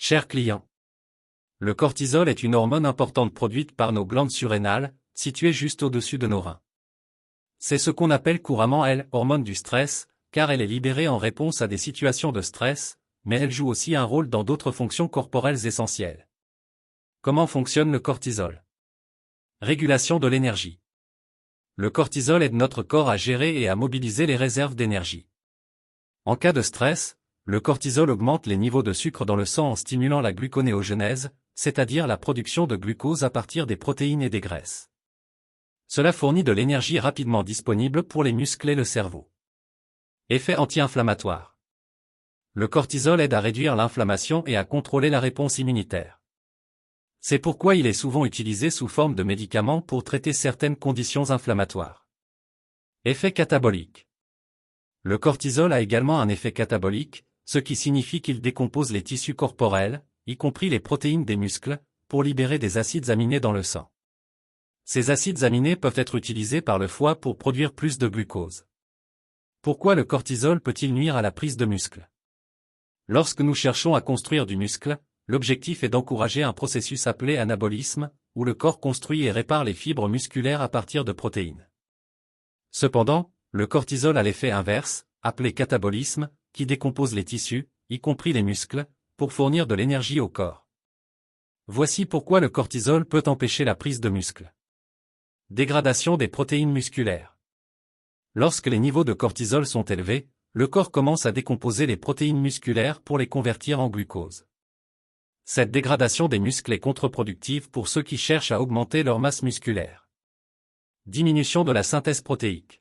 Cher client. Le cortisol est une hormone importante produite par nos glandes surrénales, situées juste au-dessus de nos reins. C'est ce qu'on appelle couramment hormone du stress, car elle est libérée en réponse à des situations de stress, mais elle joue aussi un rôle dans d'autres fonctions corporelles essentielles. Comment fonctionne le cortisol? Régulation de l'énergie. Le cortisol aide notre corps à gérer et à mobiliser les réserves d'énergie. En cas de stress, le cortisol augmente les niveaux de sucre dans le sang en stimulant la gluconéogenèse, c'est-à-dire la production de glucose à partir des protéines et des graisses. Cela fournit de l'énergie rapidement disponible pour les muscles et le cerveau. Effet anti-inflammatoire. Le cortisol aide à réduire l'inflammation et à contrôler la réponse immunitaire. C'est pourquoi il est souvent utilisé sous forme de médicament pour traiter certaines conditions inflammatoires. Effet catabolique. Le cortisol a également un effet catabolique, ce qui signifie qu'il décompose les tissus corporels, y compris les protéines des muscles, pour libérer des acides aminés dans le sang. Ces acides aminés peuvent être utilisés par le foie pour produire plus de glucose. Pourquoi le cortisol peut-il nuire à la prise de muscle? Lorsque nous cherchons à construire du muscle, l'objectif est d'encourager un processus appelé anabolisme, où le corps construit et répare les fibres musculaires à partir de protéines. Cependant, le cortisol a l'effet inverse, appelé catabolisme, qui décompose les tissus, y compris les muscles, pour fournir de l'énergie au corps. Voici pourquoi le cortisol peut empêcher la prise de muscle. Dégradation des protéines musculaires. Lorsque les niveaux de cortisol sont élevés, le corps commence à décomposer les protéines musculaires pour les convertir en glucose. Cette dégradation des muscles est contre-productive pour ceux qui cherchent à augmenter leur masse musculaire. Diminution de la synthèse protéique.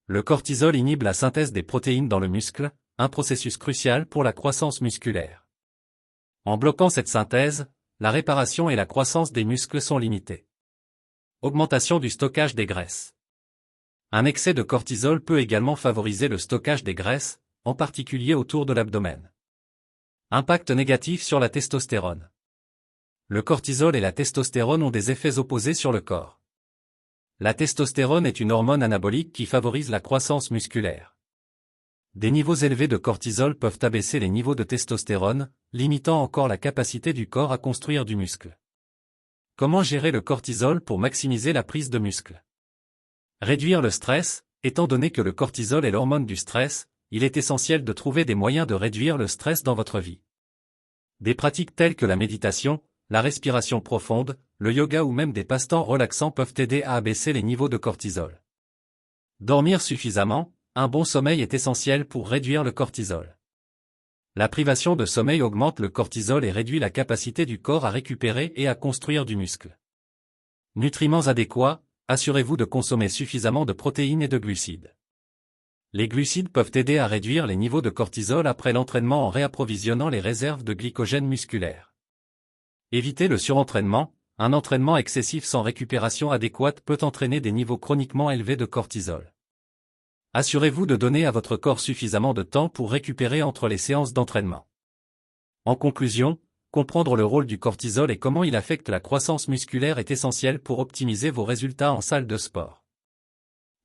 Le cortisol inhibe la synthèse des protéines dans le muscle, un processus crucial pour la croissance musculaire. En bloquant cette synthèse, la réparation et la croissance des muscles sont limitées. Augmentation du stockage des graisses. Un excès de cortisol peut également favoriser le stockage des graisses, en particulier autour de l'abdomen. Impact négatif sur la testostérone. Le cortisol et la testostérone ont des effets opposés sur le corps. La testostérone est une hormone anabolique qui favorise la croissance musculaire. Des niveaux élevés de cortisol peuvent abaisser les niveaux de testostérone, limitant encore la capacité du corps à construire du muscle. Comment gérer le cortisol pour maximiser la prise de muscle? Réduire le stress. Étant donné que le cortisol est l'hormone du stress, il est essentiel de trouver des moyens de réduire le stress dans votre vie. Des pratiques telles que la méditation, la respiration profonde, le yoga ou même des passe-temps relaxants peuvent aider à abaisser les niveaux de cortisol. Dormir suffisamment. Un bon sommeil est essentiel pour réduire le cortisol. La privation de sommeil augmente le cortisol et réduit la capacité du corps à récupérer et à construire du muscle. Nutriments adéquats. Assurez-vous de consommer suffisamment de protéines et de glucides. Les glucides peuvent aider à réduire les niveaux de cortisol après l'entraînement en réapprovisionnant les réserves de glycogène musculaire. Évitez le surentraînement. Un entraînement excessif sans récupération adéquate peut entraîner des niveaux chroniquement élevés de cortisol. Assurez-vous de donner à votre corps suffisamment de temps pour récupérer entre les séances d'entraînement. En conclusion, comprendre le rôle du cortisol et comment il affecte la croissance musculaire est essentiel pour optimiser vos résultats en salle de sport.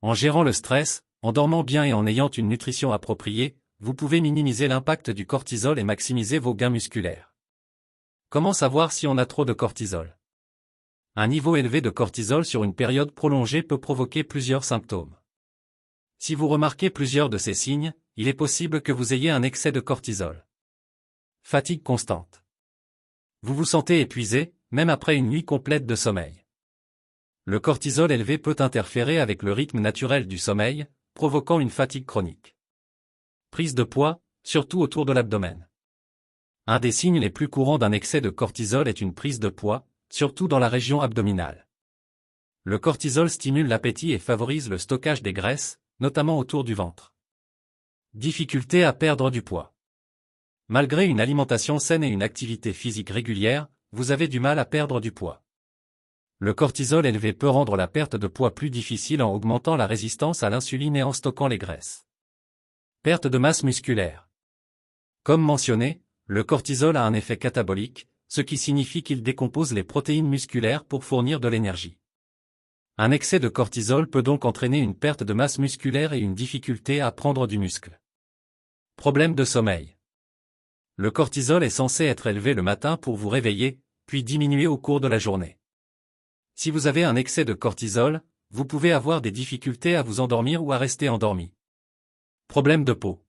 En gérant le stress, en dormant bien et en ayant une nutrition appropriée, vous pouvez minimiser l'impact du cortisol et maximiser vos gains musculaires. Comment savoir si on a trop de cortisol? Un niveau élevé de cortisol sur une période prolongée peut provoquer plusieurs symptômes. Si vous remarquez plusieurs de ces signes, il est possible que vous ayez un excès de cortisol. Fatigue constante. Vous vous sentez épuisé, même après une nuit complète de sommeil. Le cortisol élevé peut interférer avec le rythme naturel du sommeil, provoquant une fatigue chronique. Prise de poids, surtout autour de l'abdomen. Un des signes les plus courants d'un excès de cortisol est une prise de poids, surtout dans la région abdominale. Le cortisol stimule l'appétit et favorise le stockage des graisses, notamment autour du ventre. Difficulté à perdre du poids. Malgré une alimentation saine et une activité physique régulière, vous avez du mal à perdre du poids. Le cortisol élevé peut rendre la perte de poids plus difficile en augmentant la résistance à l'insuline et en stockant les graisses. Perte de masse musculaire. Comme mentionné, le cortisol a un effet catabolique, ce qui signifie qu'il décompose les protéines musculaires pour fournir de l'énergie. Un excès de cortisol peut donc entraîner une perte de masse musculaire et une difficulté à prendre du muscle. Problème de sommeil. Le cortisol est censé être élevé le matin pour vous réveiller, puis diminuer au cours de la journée. Si vous avez un excès de cortisol, vous pouvez avoir des difficultés à vous endormir ou à rester endormi. Problème de peau.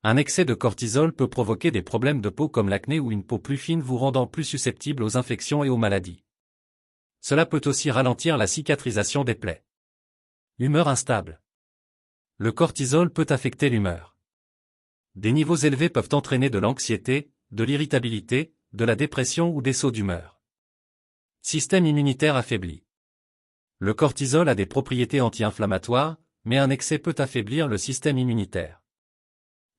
Un excès de cortisol peut provoquer des problèmes de peau comme l'acné ou une peau plus fine vous rendant plus susceptible aux infections et aux maladies. Cela peut aussi ralentir la cicatrisation des plaies. Humeur instable. Le cortisol peut affecter l'humeur. Des niveaux élevés peuvent entraîner de l'anxiété, de l'irritabilité, de la dépression ou des sauts d'humeur. Système immunitaire affaibli. Le cortisol a des propriétés anti-inflammatoires, mais un excès peut affaiblir le système immunitaire,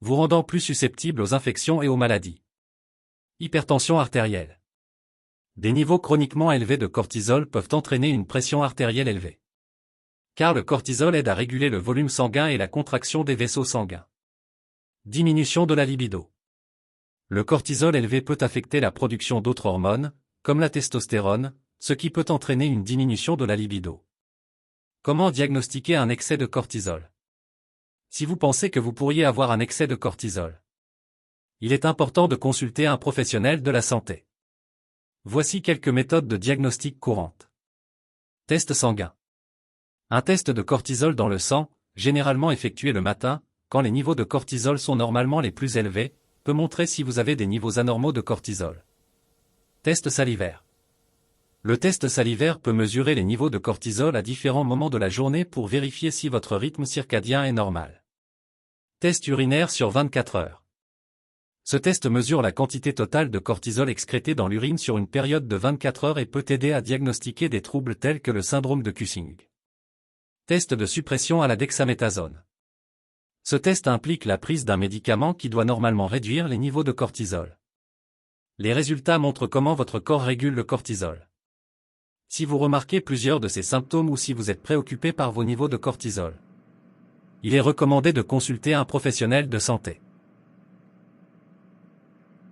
vous rendant plus susceptible aux infections et aux maladies. Hypertension artérielle. Des niveaux chroniquement élevés de cortisol peuvent entraîner une pression artérielle élevée. Car le cortisol aide à réguler le volume sanguin et la contraction des vaisseaux sanguins. Diminution de la libido. Le cortisol élevé peut affecter la production d'autres hormones, comme la testostérone, ce qui peut entraîner une diminution de la libido. Comment diagnostiquer un excès de cortisol? Si vous pensez que vous pourriez avoir un excès de cortisol, il est important de consulter un professionnel de la santé. Voici quelques méthodes de diagnostic courantes. Test sanguin. Un test de cortisol dans le sang, généralement effectué le matin, quand les niveaux de cortisol sont normalement les plus élevés, peut montrer si vous avez des niveaux anormaux de cortisol. Test salivaire. Le test salivaire peut mesurer les niveaux de cortisol à différents moments de la journée pour vérifier si votre rythme circadien est normal. Test urinaire sur 24 heures. Ce test mesure la quantité totale de cortisol excrétée dans l'urine sur une période de 24 heures et peut aider à diagnostiquer des troubles tels que le syndrome de Cushing. Test de suppression à la dexaméthasone. Ce test implique la prise d'un médicament qui doit normalement réduire les niveaux de cortisol. Les résultats montrent comment votre corps régule le cortisol. Si vous remarquez plusieurs de ces symptômes ou si vous êtes préoccupé par vos niveaux de cortisol, il est recommandé de consulter un professionnel de santé.